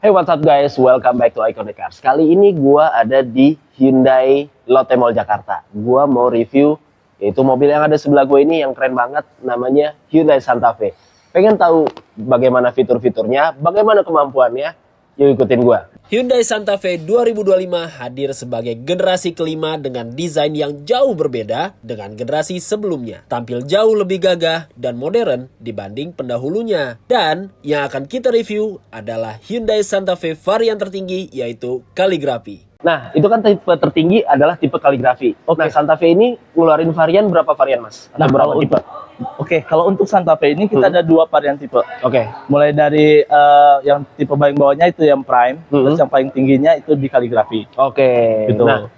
Hey, what's up guys? Welcome back to Iconic Cars. Kali ini gua ada di Hyundai Lotte Mall Jakarta. Gua mau review yaitu mobil yang ada sebelah gue ini yang keren banget, namanya Hyundai Santa Fe. Pengen tahu bagaimana fitur-fiturnya, bagaimana kemampuannya? Yuk ikutin gua. Hyundai Santa Fe 2025 hadir sebagai generasi kelima dengan desain yang jauh berbeda dengan generasi sebelumnya. Tampil jauh lebih gagah dan modern dibanding pendahulunya. Dan yang akan kita review adalah Hyundai Santa Fe varian tertinggi yaitu Calligraphy. Nah, itu kan tipe tertinggi adalah tipe Calligraphy. Nah, Santa Fe ini ngeluarin varian berapa varian, Mas? Atau berapa tipe? Kalau untuk Santa Fe ini kita ada dua varian tipe. Mulai dari yang tipe paling bawahnya itu yang Prime, terus yang paling tingginya itu di Calligraphy. Gitu. Nah,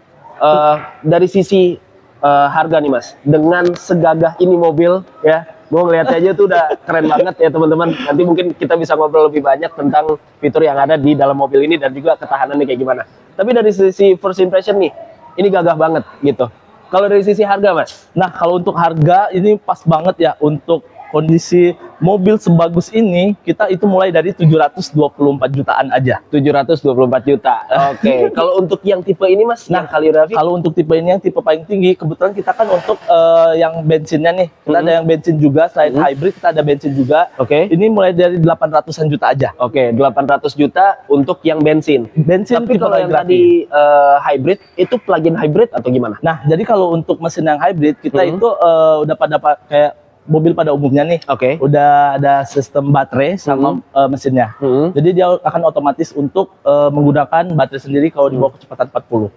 dari sisi harga nih Mas, dengan segagah ini mobil ya, gue ngeliatnya aja tuh udah keren banget ya teman-teman. Nanti mungkin kita bisa ngobrol lebih banyak tentang fitur yang ada di dalam mobil ini dan juga ketahanannya kayak gimana. Tapi dari sisi first impression nih, ini gagah banget gitu. Kalau dari sisi harga, Mas? Nah, kalau untuk harga ini pas banget ya untuk kondisi mobil sebagus ini, kita itu mulai dari 724 jutaan aja. 724 juta. Kalau untuk yang tipe ini, Mas? Nah, Calligraphy? kalau untuk tipe ini yang tipe paling tinggi, kebetulan kita kan untuk yang bensinnya nih, kita ada yang bensin juga, selain hybrid kita ada bensin juga. Ini mulai dari 800-an juta aja. 800 juta untuk yang bensin. Tapi kalau yang tadi hybrid, itu plug-in hybrid atau gimana? Nah, jadi kalau untuk mesin yang hybrid, kita itu udah pada kayak mobil pada umumnya nih, udah ada sistem baterai sama mesinnya. Jadi dia akan otomatis untuk menggunakan baterai sendiri kalau di bawah kecepatan 40.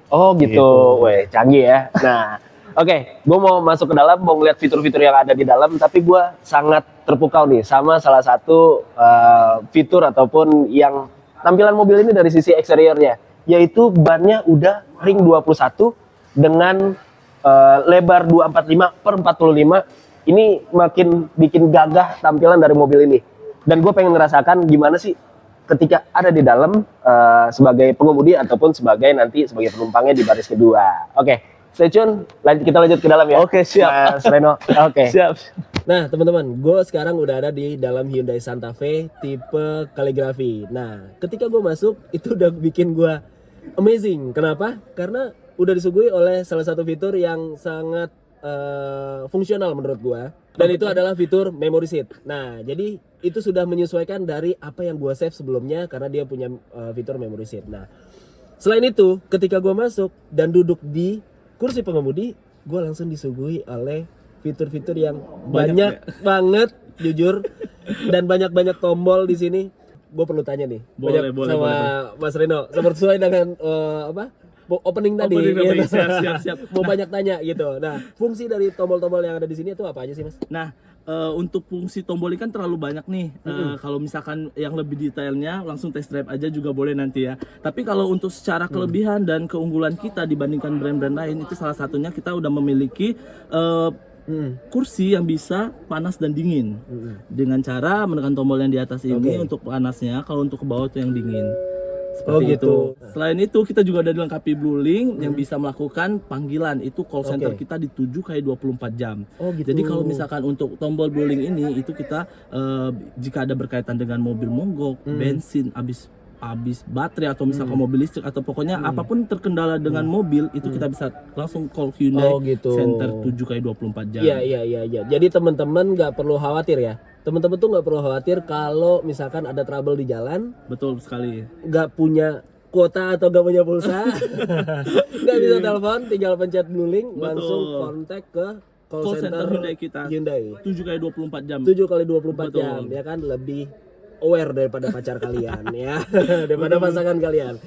Weh, canggih ya. Nah, gue mau masuk ke dalam, mau ngeliat fitur-fitur yang ada di dalam, tapi gue sangat terpukau nih sama salah satu fitur ataupun yang tampilan mobil ini dari sisi eksteriornya, yaitu bannya udah ring 21 dengan lebar 245/45. Ini makin bikin gagah tampilan dari mobil ini. Dan gue pengen ngerasakan gimana sih ketika ada di dalam sebagai pengemudi ataupun sebagai penumpangnya di baris kedua. Stay tune. Kita lanjut ke dalam ya. Siap. Mas Reno. Siap. Nah teman-teman, gue sekarang udah ada di dalam Hyundai Santa Fe tipe Calligraphy. Nah ketika gue masuk, itu udah bikin gue amazing. Kenapa? Karena udah disuguhi oleh salah satu fitur yang sangat fungsional menurut gua, dan itu adalah fitur memory seat. Nah jadi itu sudah menyesuaikan dari apa yang gua save sebelumnya karena dia punya fitur memory seat. Nah selain itu ketika gua masuk dan duduk di kursi pengemudi, gua langsung disuguhi oleh fitur-fitur yang banyak banget jujur, dan banyak tombol di sini. Gua perlu tanya nih boleh. Mas Reno, sesuai dengan opening tadi. Siap. Mau banyak tanya gitu. Nah, fungsi dari tombol-tombol yang ada di sini itu apa aja sih, Mas? Nah, untuk fungsi tombol ini kan terlalu banyak nih. Kalau misalkan yang lebih detailnya langsung test drive aja juga boleh nanti ya. Tapi kalau untuk secara kelebihan dan keunggulan kita dibandingkan brand-brand lain, itu salah satunya kita udah memiliki kursi yang bisa panas dan dingin. Dengan cara menekan tombol yang di atas ini untuk panasnya, kalau untuk ke bawah itu yang dingin. Seperti itu. Selain itu kita juga ada dilengkapi Blue Link yang bisa melakukan panggilan. Itu call center kita di 7x24 jam. Jadi kalau misalkan untuk tombol Blue Link ini itu kita jika ada berkaitan dengan mobil mogok, bensin, habis baterai atau misalkan mobil listrik atau pokoknya apapun terkendala dengan mobil itu kita bisa langsung call Hyundai Center 7x24 jam. Iya. Jadi teman-teman nggak perlu khawatir ya. Teman-teman tuh nggak perlu khawatir kalau misalkan ada trouble di jalan. Betul sekali. Nggak punya kuota atau nggak punya pulsa, nggak bisa telepon, tinggal pencet Blue Link, langsung kontak ke call center Hyundai kita. 7x24 jam. 7x24 jam, ya kan, lebih aware daripada pacar kalian ya, daripada pasangan kalian.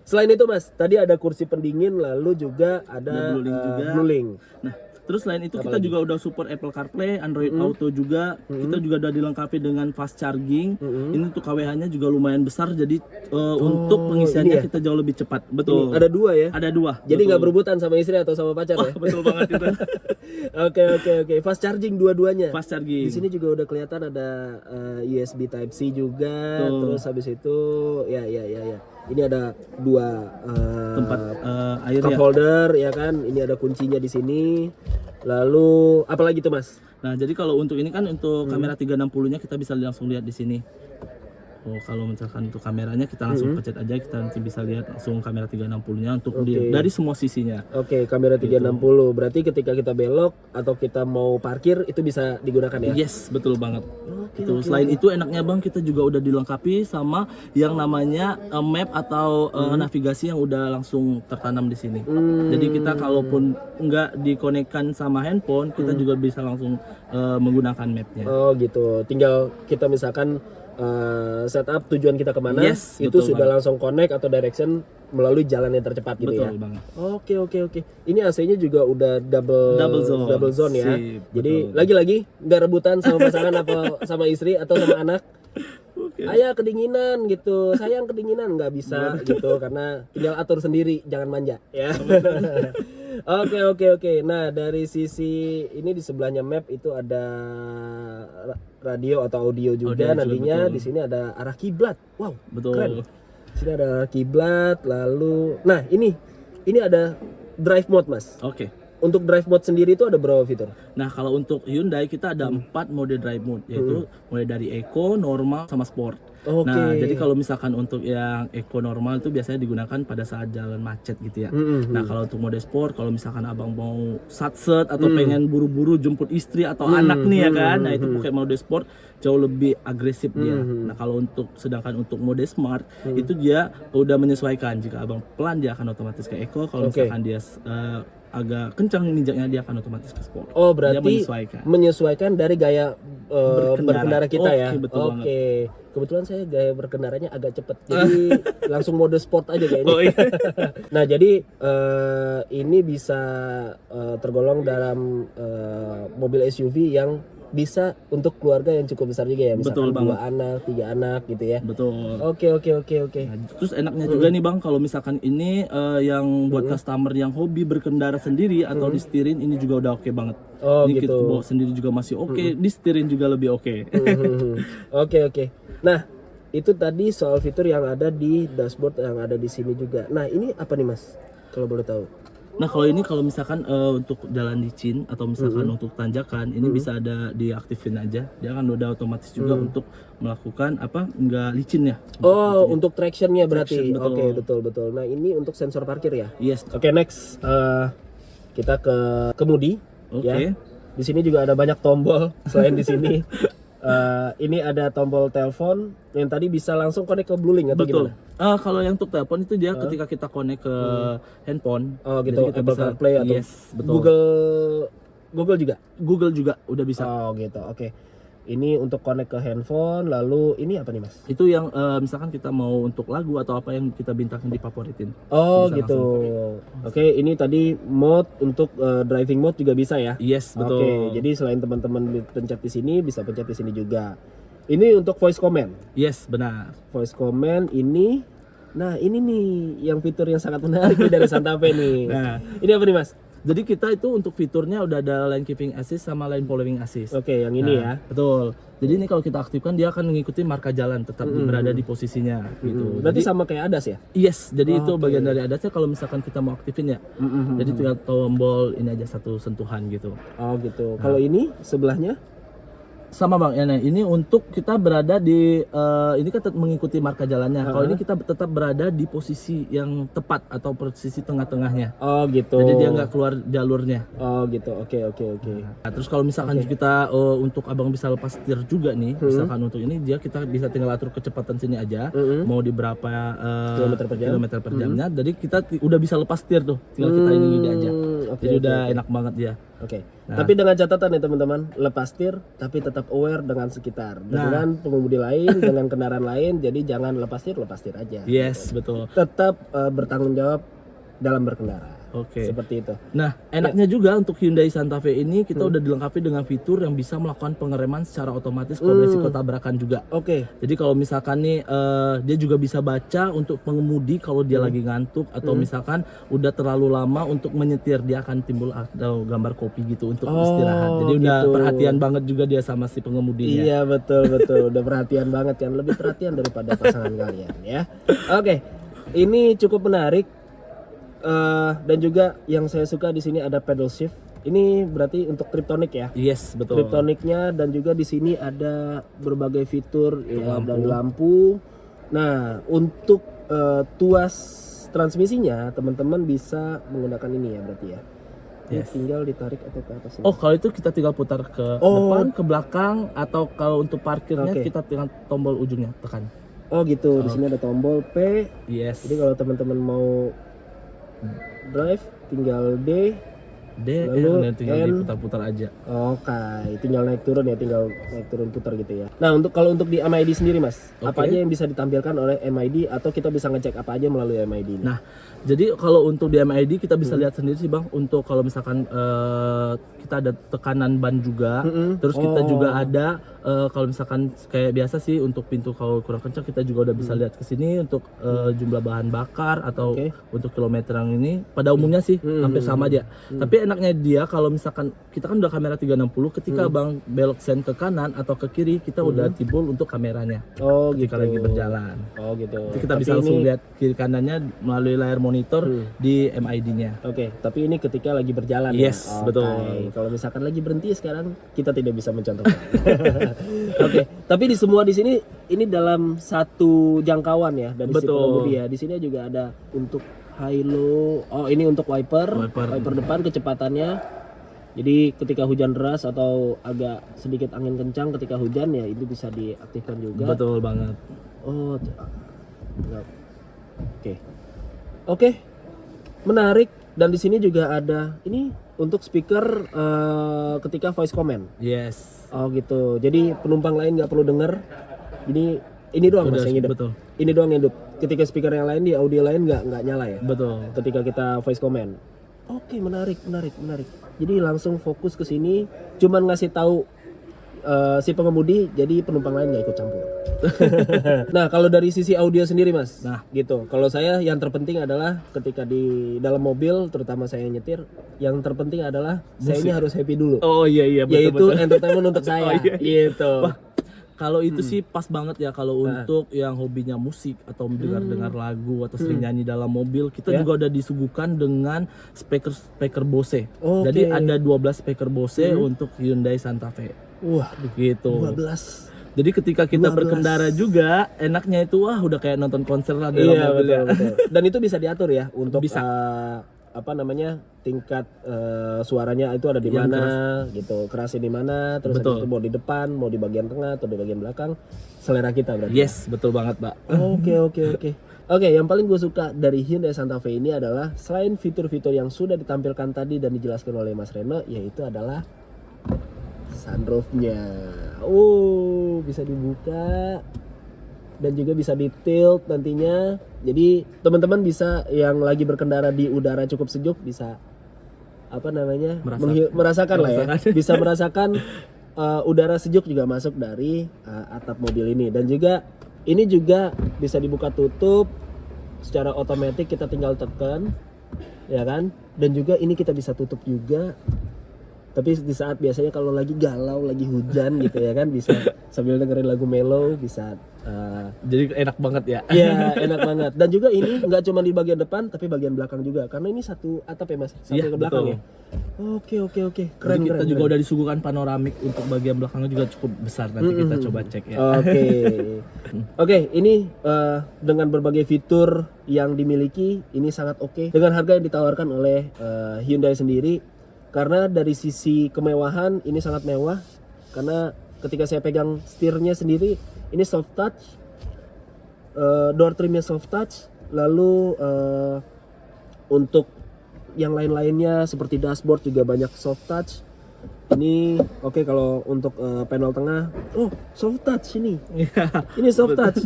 Selain itu Mas, tadi ada kursi pendingin, lalu juga ada Blue Link. Nah, terus selain itu kita juga udah support Apple CarPlay, Android Auto juga. Kita juga udah dilengkapi dengan fast charging. Ini untuk KWH-nya juga lumayan besar, jadi untuk pengisiannya kita jauh lebih cepat. Betul. Ada dua ya? Ada dua. Jadi nggak berebutan sama istri atau sama pacar ya? Betul banget itu. Oke. Fast charging dua-duanya. Fast charging. Di sini juga udah kelihatan ada USB Type C juga. Terus habis itu ya. Ini ada dua tempat air cup holder ya kan. Ini ada kuncinya di sini. Lalu apalagi tuh Mas? Nah, jadi kalau untuk ini kan untuk kamera 360-nya kita bisa langsung lihat di sini. kalau misalkan untuk kameranya kita langsung pencet aja, kita nanti bisa lihat langsung kamera 360-nya untuk dari semua sisinya. Oke, kamera 360. Berarti ketika kita belok atau kita mau parkir itu bisa digunakan ya? Yes, betul banget. Selain itu enaknya Bang, kita juga udah dilengkapi sama yang namanya map atau navigasi yang udah langsung tertanam di sini. Jadi kita kalaupun nggak dikonekkan sama handphone, kita juga bisa langsung menggunakan mapnya. Oh gitu. Tinggal kita misalkan setup tujuan kita kemana, itu sudah langsung connect atau direction melalui jalan yang tercepat gitu ya. Betul banget. Oke. Ini AC-nya juga udah double zone ya. Sip, jadi lagi-lagi nggak rebutan sama pasangan apa sama istri atau sama anak. Ayah kedinginan gitu, sayang kedinginan, nggak bisa gitu karena tinggal atur sendiri, jangan manja ya. Oke. Nah dari sisi ini di sebelahnya map itu ada radio atau audio juga nantinya. Di sini ada arah kiblat. Wow, betul. Keren. Di sini ada arah kiblat. Lalu, nah ini ada drive mode mas. Oke. Untuk drive mode sendiri itu ada berapa fitur? Nah kalau untuk Hyundai kita ada 4 mode drive mode, yaitu mulai dari Eco, Normal, sama Sport. Nah jadi kalau misalkan untuk yang Eco normal itu biasanya digunakan pada saat jalan macet gitu ya. Nah kalau untuk mode Sport, kalau misalkan abang mau satset atau pengen buru-buru jemput istri atau anak nih ya kan, nah itu pakai mode Sport jauh lebih agresif dia. Nah kalau sedangkan untuk mode Smart itu dia udah menyesuaikan, jika abang pelan dia akan otomatis ke Eco, kalau misalkan dia agak kencang ninjaknya dia akan otomatis ke Sport. Oh berarti dia menyesuaikan dari gaya berkendara kita ya. Oke. Kebetulan saya gaya berkendaranya agak cepet, jadi langsung mode Sport aja kayaknya. Oh, iya. Nah jadi ini bisa tergolong dalam mobil SUV yang bisa untuk keluarga yang cukup besar juga ya, misalkan 2 anak, 3 anak gitu ya. Betul. Oke. Nah, terus enaknya juga nih Bang, kalau misalkan ini yang buat customer yang hobi berkendara sendiri atau disetirin, ini juga udah oke banget. Oh ini gitu. kita bawa sendiri juga masih oke, disetirin juga lebih oke. Oke. Nah itu tadi soal fitur yang ada di dashboard yang ada di sini juga. Nah ini apa nih mas, kalau boleh tahu? Nah kalau ini kalau misalkan untuk jalan licin atau misalkan untuk tanjakan, ini bisa ada diaktifin aja, dia akan udah otomatis juga untuk melakukan nggak licin ya. Oh untuk tractionnya berarti. Traction, Oke, betul. Nah ini untuk sensor parkir ya. Yes. Oke, next kita ke kemudi. Oke. Ya. Di sini juga ada banyak tombol selain di sini. Ini ada tombol telepon yang tadi bisa langsung connect ke Bluelink atau Betul. gimana? Kalau yang untuk telepon itu dia ketika kita connect ke handphone. Oh gitu, kita Apple bisa CarPlay atau betul. Google juga? Google juga udah bisa. Oh gitu, oke. Ini untuk connect ke handphone, lalu ini apa nih mas? Itu yang misalkan kita mau untuk lagu atau apa yang kita bintangin di favoritin. Oh gitu. Oke, ini tadi mode untuk driving mode juga bisa ya? Yes, betul. Oke, jadi selain teman-teman pencet di sini, bisa pencet di sini juga. Ini untuk voice command. Yes, benar. Voice command ini, nah ini nih yang fitur yang sangat menarik nih dari Santa Fe nih. Nah, ini apa nih mas? Jadi kita itu untuk fiturnya udah ada lane keeping assist sama lane following assist. Oke, yang ini ya. Betul. Jadi ini kalau kita aktifkan dia akan mengikuti marka jalan, tetap berada di posisinya gitu. Berarti jadi, sama kayak ADAS ya? Yes, jadi itu bagian dari ADAS-nya kalau misalkan kita mau aktifin ya. Jadi tinggal tombol ini aja satu sentuhan gitu. Oh gitu. Kalau ini sebelahnya? Sama Bang, ya nah, ini untuk kita berada di ini kan tetap mengikuti marka jalannya. Kalau ini kita tetap berada di posisi yang tepat atau posisi tengah-tengahnya. Oh gitu. Jadi dia nggak keluar jalurnya. Oh gitu. Oke. Nah, terus kalau misalkan kita untuk abang bisa lepas setir juga nih, misalkan untuk ini kita bisa tinggal atur kecepatan sini aja, mau di berapa kilometer per jamnya. Jadi kita udah bisa lepas setir tuh, tinggal kita ini aja. Jadi udah enak banget dia. Oke. Tapi dengan catatan ya teman-teman, lepas setir tapi tetap aware dengan sekitar, dengan pengemudi lain, dengan kendaraan lain. Jadi jangan lepas setir aja. Yes, betul. Tetap bertanggung jawab dalam berkendara. Oke. Seperti itu. Nah, enaknya juga untuk Hyundai Santa Fe ini kita udah dilengkapi dengan fitur yang bisa melakukan pengereman secara otomatis kalau beresiko tabrakan juga. Oke. Jadi kalau misalkan nih dia juga bisa baca untuk pengemudi kalau dia lagi ngantuk atau misalkan udah terlalu lama untuk menyetir, dia akan timbul atau gambar kopi gitu untuk istirahat. Jadi udah perhatian banget juga dia sama si pengemudinya. Iya betul. Udah perhatian banget kan, lebih perhatian daripada pasangan kalian ya. Oke. Ini cukup menarik. Dan juga yang saya suka di sini ada pedal shift Ini berarti untuk Triptonic ya. Yes, betul. Triptonicnya, dan juga di sini ada berbagai fitur ya, Lampu. dari lampu. Nah, untuk tuas transmisinya teman-teman bisa menggunakan ini ya berarti ya. Ini Yes. tinggal ditarik atau ke atas ini. Oh, kalau itu kita tinggal putar ke Oh. depan, ke belakang, atau kalau untuk parkirnya Oke. kita tinggal tombol ujungnya tekan. Oh gitu, di sini ada tombol P. Yes. Jadi kalau teman-teman mau drive tinggal D. D, Lalu dan tinggal N. diputar-putar aja. Oke, tinggal naik turun ya, tinggal naik turun putar gitu ya. Nah, kalau untuk di MID sendiri Mas, apa Oke. aja yang bisa ditampilkan oleh MID, atau kita bisa ngecek apa aja melalui MID ini? Nah, jadi kalau untuk di MID kita bisa lihat sendiri sih Bang, untuk kalau misalkan kita ada tekanan ban juga, terus kita juga ada kalau misalkan kayak biasa sih untuk pintu kalau kurang kencang kita juga udah bisa lihat ke sini untuk jumlah bahan bakar atau Oke. untuk kilometer yang ini pada umumnya sih hampir sama aja. Tapi enaknya dia kalau misalkan kita kan udah kamera 360, ketika Bang belok sen ke kanan atau ke kiri kita udah timbul untuk kameranya Oh ketika gitu. lagi berjalan. Oh gitu. Jadi kita Tapi bisa langsung ini- lihat kiri kanannya melalui layar monitor di MID-nya. Oke, tapi ini ketika lagi berjalan Yes, ya. Oke. betul. Kalau misalkan lagi berhenti sekarang kita tidak bisa mencontohkan. Oke, tapi di semua di sini ini dalam satu jangkauan ya dari si Betul. pengemudi ya. Di sini juga ada untuk high low. Oh, ini untuk wiper Wiper. depan kecepatannya. Jadi ketika hujan deras atau agak sedikit angin kencang ketika hujan ya itu bisa diaktifkan juga. Betul banget. Oh, enggak. Oke. Oke. Menarik, dan di sini juga ada ini untuk speaker ketika voice command. Yes. Oh gitu. Jadi penumpang lain nggak perlu denger. Ini doang Mas Udah, yang hidup. betul. Ini doang yang hidup. Ketika speaker yang lain di audio lain nggak nyala ya. Betul. Ketika kita voice command. Oke, menarik. Jadi langsung fokus ke sini, cuman ngasih tahu si pengemudi, jadi penumpang lain nggak ikut campur. Nah, kalau dari sisi audio sendiri Mas, Nah. gitu. Kalau saya yang terpenting adalah ketika di dalam mobil, terutama saya yang nyetir, yang terpenting adalah saya ini harus happy dulu. Oh iya Yaitu entertainment untuk saya. Gitu. Kalau itu sih pas banget ya kalau untuk yang hobinya musik atau dengar-dengar lagu atau sering nyanyi dalam mobil, kita Ya. juga udah disuguhkan dengan speaker Bose. Oke. Jadi ada 12 speaker Bose untuk Hyundai Santa Fe. Wah, Gitu. 12. Jadi ketika kita 12. berkendara juga enaknya itu wah udah kayak nonton konser lah dalam Iya, mobil ya. betul. Dan itu bisa diatur ya untuk Bisa. apa namanya, tingkat suaranya itu ada di Yang mana gitu, kerasnya di mana, terus habis Betul. itu mau di depan, mau di bagian tengah atau di bagian belakang, selera kita berarti. Yes, betul banget, Pak. Oke, yang paling gue suka dari Hyundai Santa Fe ini adalah selain fitur-fitur yang sudah ditampilkan tadi dan dijelaskan oleh Mas Reno, yaitu adalah sunroofnya. Oh, bisa dibuka dan juga bisa di tilt nantinya. Jadi teman-teman bisa yang lagi berkendara di udara cukup sejuk bisa apa namanya merasakan lah ya, bisa merasakan udara sejuk juga masuk dari atap mobil ini. Dan juga ini juga bisa dibuka tutup secara otomatis, kita tinggal tekan ya kan, dan juga ini kita bisa tutup juga. Tapi di saat biasanya kalau lagi galau, lagi hujan gitu ya kan, bisa sambil dengerin lagu mellow, bisa Jadi enak banget ya. iya, enak banget. Dan juga ini nggak cuma di bagian depan tapi bagian belakang juga, karena ini satu atap ya Mas, sampai Iya, ke belakang betul. ya. Oke. Keren, kita juga udah disuguhkan panoramik untuk bagian belakangnya juga cukup besar, nanti kita coba cek ya. Oke, ini dengan berbagai fitur yang dimiliki, ini sangat oke dengan harga yang ditawarkan oleh Hyundai sendiri. Karena dari sisi kemewahan ini sangat mewah, karena ketika saya pegang setirnya sendiri ini soft touch, door trimnya soft touch, lalu untuk yang lain-lainnya seperti dashboard juga banyak soft touch. Ini oke, kalau untuk panel tengah, oh soft touch ini soft touch.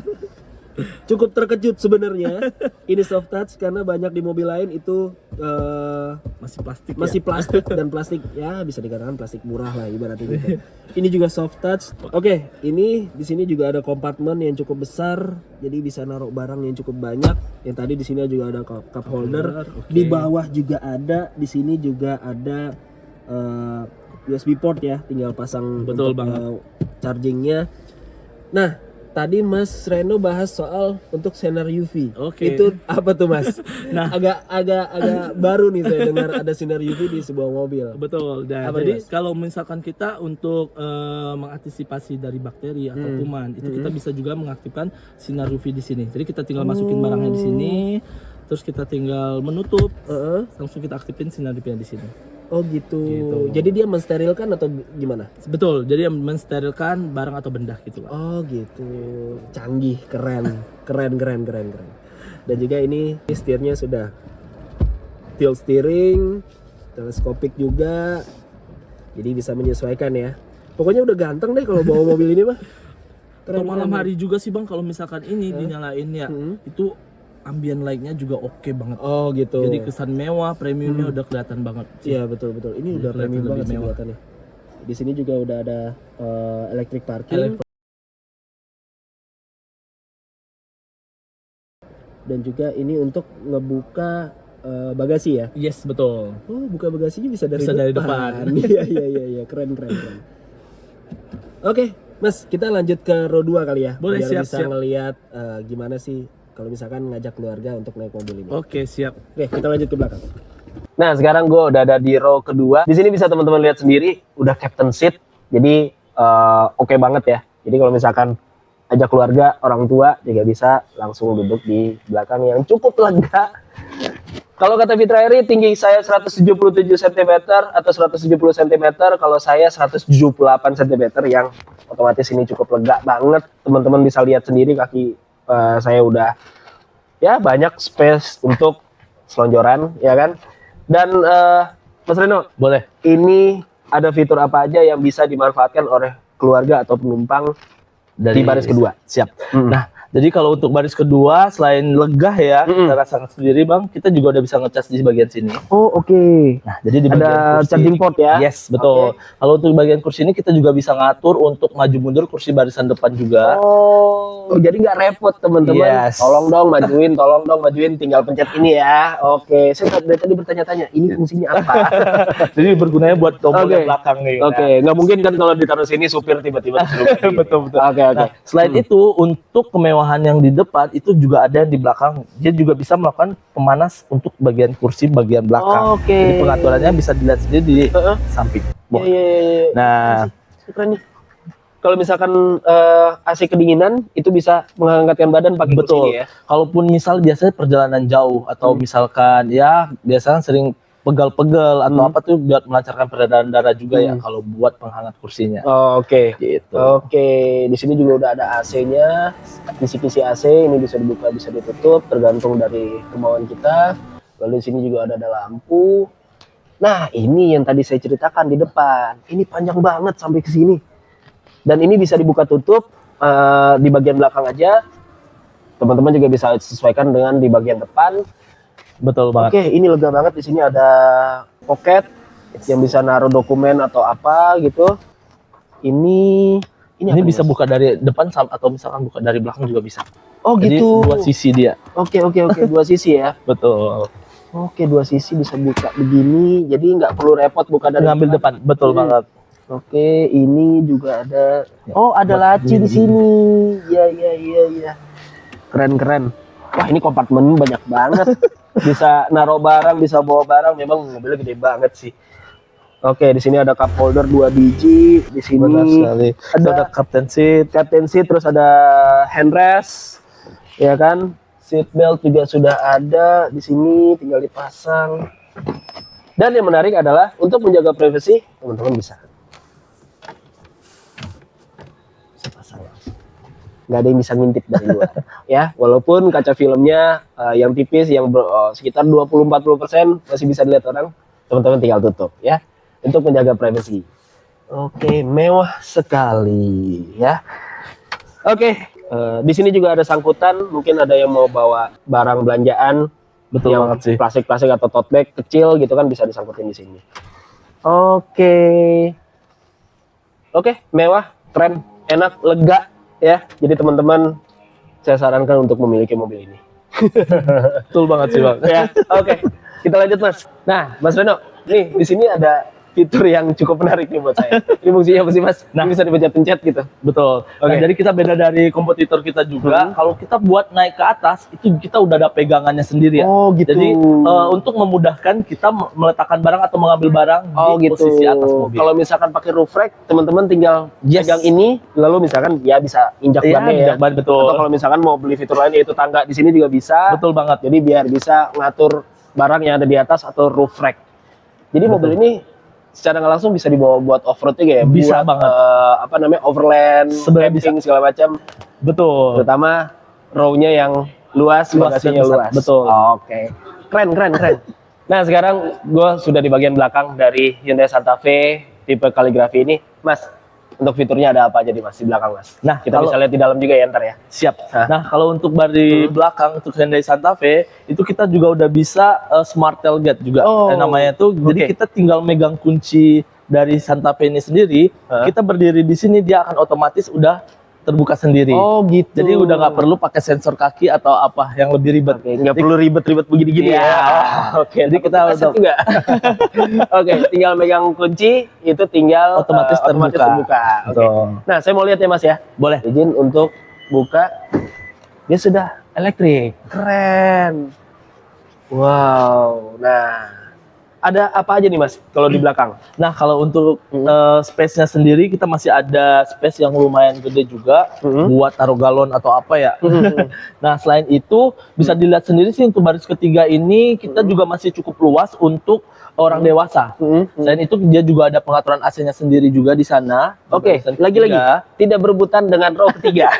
Cukup terkejut sebenarnya ini soft touch, karena banyak di mobil lain itu Masih plastik ya? dan plastik ya bisa dikatakan plastik murah lah ibaratnya gitu. Ini juga soft touch. Oke, ini di sini juga ada kompartemen yang cukup besar, jadi bisa naruh barang yang cukup banyak. Yang tadi di sini juga ada cup holder. Oke. Di bawah juga ada, di sini juga ada USB port ya, tinggal pasang Betul untuk, banget. chargingnya. Nah, tadi Mas Reno bahas soal untuk sinar UV. Oke. Itu apa tuh Mas? Nah. agak baru nih saya dengar ada sinar UV di sebuah mobil. Betul. Dan Apa jadi nih, Mas? kalau misalkan kita untuk mengantisipasi dari bakteri atau kuman, itu kita bisa juga mengaktifkan sinar UV di sini. Jadi kita tinggal masukin barangnya di sini, terus kita tinggal menutup, langsung kita aktifin sinar UV-nya di sini. Oh gitu. Gitu. Jadi dia mensterilkan atau gimana? Betul. Jadi mensterilkan barang atau benda gitu, Pak. Oh gitu. Canggih, keren. keren. Dan juga ini setirnya sudah tilt steering, teleskopik juga. Jadi bisa menyesuaikan ya. Pokoknya udah ganteng deh kalau bawa mobil ini mah. Untuk malam hari juga sih Bang, kalau misalkan ini dinyalain ya, itu ambient light-nya juga oke banget. Oh gitu. Jadi kesan mewah, premiumnya udah kelihatan banget. Iya betul. Ini udah kelihatan premium lebih banget sih mewah. kelihatannya. Di sini juga udah ada electric parking. Dan juga ini untuk ngebuka bagasi ya. Yes, betul. Oh, buka bagasinya bisa dari Bisa depan. dari depan. Iya, keren. Oke, Mas, kita lanjut ke row 2 kali ya. Boleh, biar siap, bisa siap. ngelihat gimana sih kalau misalkan ngajak keluarga untuk naik mobil ini. Oke, siap. Oke, kita lanjut ke belakang. Nah, sekarang gue udah ada di row kedua. Di sini bisa teman-teman lihat sendiri, udah captain seat. Jadi oke banget ya. Jadi kalau misalkan ajak keluarga, orang tua juga bisa langsung duduk di belakang yang cukup lega. Kalau kata Fitra Eri, tinggi saya 177 cm atau 170 cm, kalau saya 178 cm yang otomatis ini cukup lega banget. Teman-teman bisa lihat sendiri kaki saya udah ya banyak space untuk selonjoran, ya kan? Dan Mas Reno, Boleh. ini ada fitur apa aja yang bisa dimanfaatkan oleh keluarga atau penumpang di baris kedua? Siap. Nah, jadi kalau untuk baris kedua, selain lega ya, kita rasakan sendiri Bang, kita juga udah bisa ngecas di bagian sini. Oh, oke. Nah, jadi di Ada bagian kursi, charging port ya? Yes, betul. Kalau untuk bagian kursi ini kita juga bisa ngatur untuk maju mundur kursi barisan depan juga. Oh, jadi nggak repot teman-teman. Yes. Tolong dong majuin, tinggal pencet ini ya. Oke, saya dari tadi bertanya-tanya, ini fungsinya apa? Jadi bergunanya buat tombol Oke. yang belakang nih. Oke, nggak mungkin kan kalau ditaruh sini supir tiba-tiba disuruh begini. Betul. Oke. Nah, selain itu untuk kemewahan yang di depan itu juga ada yang di belakang. Dia juga bisa melakukan pemanas untuk bagian kursi bagian belakang. Oke. Jadi pengaturannya bisa dilihat sendiri di samping. Wah. Iya. Nah, Keren nih. Kalau misalkan AC kedinginan itu bisa menghangatkan badan pakai kursi betul. ini ya. Kalaupun misal biasanya perjalanan jauh atau misalkan ya biasanya sering pegal-pegal atau apa tuh buat melancarkan peredaran darah juga ya kalau buat penghangat kursinya. Oke. Gitu. Oke, di sini juga udah ada AC-nya, kisi-kisi AC ini bisa dibuka, bisa ditutup, tergantung dari kemauan kita. Lalu di sini juga ada lampu. Nah, ini yang tadi saya ceritakan di depan. Ini panjang banget sampai ke sini. Dan ini bisa dibuka tutup di bagian belakang aja. Teman-teman juga bisa sesuaikan dengan di bagian depan. Betul banget. Oke, ini lega banget. Di sini ada pocket yang bisa naruh dokumen atau apa gitu. Ini Ini apa bisa nih, Mas? buka dari depan atau misalkan buka dari belakang juga bisa. Oh Jadi gitu. dua sisi dia. Oke, dua sisi ya. Betul. Oke, dua sisi bisa buka begini. Jadi nggak perlu repot buka dari Ngambil depan. Betul banget. Oke, ini juga ada. Ya, Oh, ada buat laci di begini. sini. Iya. Keren. Wah, ini kompartemen banyak banget. Bisa naruh barang, bisa bawa barang. Memang mobilnya gede banget sih. Oke, di sini ada cup holder 2 biji. Di sini Benar sekali. ada Ada captain seat. captain seat, terus ada handrest, ya kan? Seat belt juga sudah ada di sini, tinggal dipasang. Dan yang menarik adalah untuk menjaga privasi, teman-teman bisa pasang langsung. Nggak ada yang bisa ngintip dari luar, ya. Walaupun kaca filmnya yang tipis, yang sekitar 20-40% masih bisa dilihat orang, teman-teman tinggal tutup, ya, untuk menjaga privasi. Oke, mewah sekali, ya. Oke, di sini juga ada sangkutan. Mungkin ada yang mau bawa barang belanjaan, Betul yang banget sih. plastik-plastik atau tote bag kecil gitu kan, bisa disangkutin di sini. Oke, mewah, keren, enak, lega, ya. Jadi teman-teman, saya sarankan untuk memiliki mobil ini. Betul banget sih Bang. Ya, oke, kita lanjut Mas. Nah, Mas Reno, nih di sini ada fitur yang cukup menarik nih buat saya. Ini fungsinya apa sih Mas? Nah. Ini bisa dipencet-pencet gitu. Betul. Nah, Oke. jadi kita beda dari kompetitor kita juga. Kalau kita buat naik ke atas, itu kita udah ada pegangannya sendiri ya. Oh gitu. Jadi untuk memudahkan kita meletakkan barang atau mengambil barang di posisi atas mobil. Kalau misalkan pakai roof rack, teman-teman tinggal Yes. pegang ini, lalu misalkan ya bisa injak Iya, bannya ya. injak ban, betul. Atau kalau misalkan mau beli fitur lain yaitu tangga di sini juga bisa. Betul banget. Jadi biar bisa ngatur barang yang ada di atas atau roof rack. Jadi mobil ini secara nggak langsung bisa dibawa buat off-road juga ya. Bisa buat, banget. apa namanya overland, Sebenarnya camping segala macam. Betul. Terutama row-nya yang luas, Luas dan bagasinya besar. luas. Betul. Oke. Keren, keren, keren. Nah, sekarang gue sudah di bagian belakang dari Hyundai Santa Fe tipe kaligrafi ini. Mas, untuk fiturnya ada apa aja di Mas di belakang Mas? Nah, Kita bisa lihat di dalam juga ya ntar ya. Siap. Hah? Nah, kalau untuk dari belakang untuk Hyundai Santa Fe itu kita juga udah bisa smart tailgate juga. Oh, Namanya itu. Jadi oke. kita tinggal megang kunci dari Santa Fe ini sendiri. Hah? Kita berdiri di sini dia akan otomatis udah terbuka sendiri. Oh gitu. Jadi udah nggak perlu pakai sensor kaki atau apa yang lebih ribet. Oke, nggak perlu ribet-ribet begini-gini Iya. ya. Oke, Jadi kita aset udah- juga. Oke, tinggal megang kunci itu tinggal Otomatis terbuka. Oke. Betul. Nah, saya mau lihat ya Mas ya. Boleh. Izin untuk buka. Dia sudah elektrik. Keren. Wow. Nah, ada apa aja nih Mas kalau di belakang? Nah, kalau untuk space-nya sendiri kita masih ada space yang lumayan gede juga buat taruh galon atau apa ya. Nah, selain itu bisa dilihat sendiri sih untuk baris ketiga ini kita juga masih cukup luas untuk orang dewasa. Selain itu dia juga ada pengaturan AC-nya sendiri juga di sana. Oke, Barisan lagi-lagi ketiga. tidak berebutan dengan row ketiga.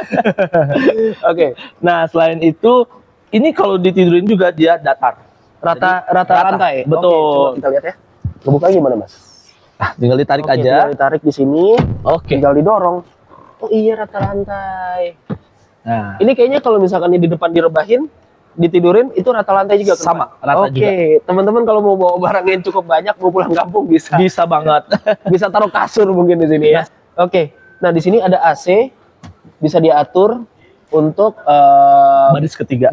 Oke, Nah, selain itu ini kalau ditidurin juga dia datar. rata Rata. lantai. Betul. Oke, coba kita lihat ya. Ngebuka gimana Mas? Nah, tinggal ditarik Oke, aja. tinggal ditarik di sini, Oke. tinggal didorong. Oh iya, rata lantai. Nah, Ini kayaknya kalau misalkan di depan direbahin, ditidurin itu rata lantai juga ke Sama, depan? rata Oke, juga. teman-teman kalau mau bawa barang yang cukup banyak mau pulang kampung bisa bisa banget. bisa taruh kasur mungkin di sini ya. Oke. Nah, di sini ada AC bisa diatur untuk Baris ketiga.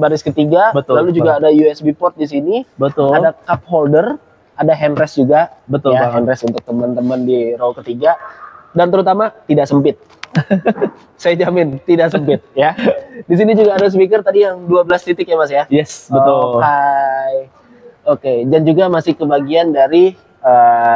Betul, lalu betul. juga ada USB port di sini, Betul. ada cup holder, ada handrest juga. Betul ya, banget. handrest untuk teman-teman di row ketiga dan terutama tidak sempit. Saya jamin tidak sempit ya. Di sini juga ada speaker tadi yang 12 titik ya Mas ya. Yes, betul. Oke, dan juga masih kebagian dari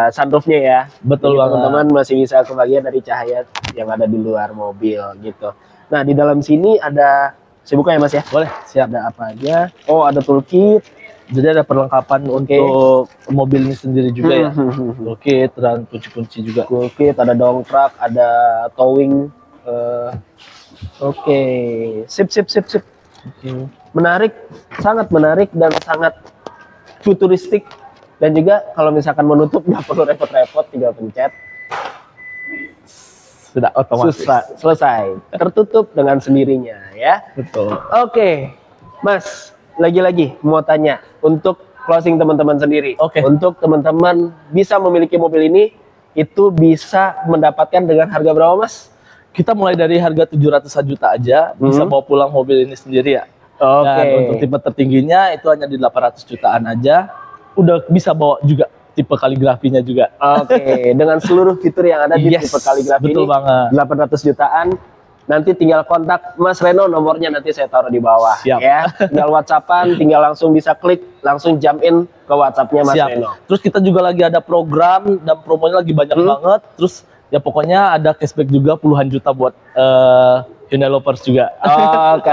sunroofnya ya. Betul Jadi banget. teman-teman masih bisa kebagian dari cahaya yang ada di luar mobil gitu. Nah, di dalam sini ada, saya buka ya Mas ya. Boleh, siap. Ada apa aja? Oh, ada toolkit. Jadi ada perlengkapan untuk mobil ini sendiri juga ya. Toolkit dan kunci-kunci juga. Toolkit, ada dongkrak, ada towing. Oke, sip. Menarik, sangat menarik dan sangat futuristik. Dan juga kalau misalkan menutup nggak perlu repot-repot, tinggal pencet. Sudah otomatis. Selesai. Tertutup dengan sendirinya ya. Betul. Oke, Mas, lagi-lagi mau tanya untuk closing teman-teman sendiri. Oke. Untuk teman-teman bisa memiliki mobil ini, itu bisa mendapatkan dengan harga berapa, Mas? Kita mulai dari harga 700 juta aja bisa bawa pulang mobil ini sendiri ya. Oke. Dan untuk tipe tertingginya itu hanya di 800 jutaan aja. Udah bisa bawa juga tipe kaligrafinya juga. Oke, dengan seluruh fitur yang ada di Yes, tipe kaligrafi betul ini, banget. 800 jutaan. Nanti tinggal kontak Mas Reno, nomornya nanti saya taruh di bawah. Siap. Ya, tinggal WhatsAppan, tinggal langsung bisa klik, langsung jump in ke WhatsAppnya Mas Siap. Reno. Terus kita juga lagi ada program dan promonya lagi banyak banget. Terus ya pokoknya ada cashback juga puluhan juta buat Hyundai Lovers juga. Oke,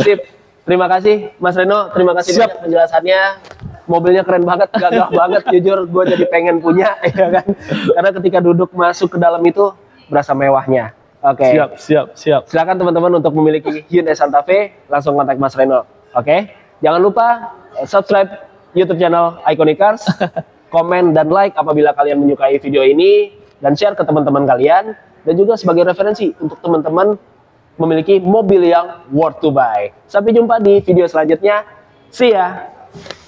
sip. Terima kasih Mas Reno, terima kasih Siap. banyak penjelasannya. Mobilnya keren banget, gagah banget, jujur gue jadi pengen punya, ya kan? Karena ketika duduk masuk ke dalam itu berasa mewahnya. Oke. Siap. Silakan teman-teman untuk memiliki Hyundai Santa Fe, langsung kontak Mas Reno. Oke. Jangan lupa subscribe YouTube channel Iconic Cars, komen dan like apabila kalian menyukai video ini, dan share ke teman-teman kalian, dan juga sebagai referensi untuk teman-teman memiliki mobil yang worth to buy. Sampai jumpa di video selanjutnya. See ya.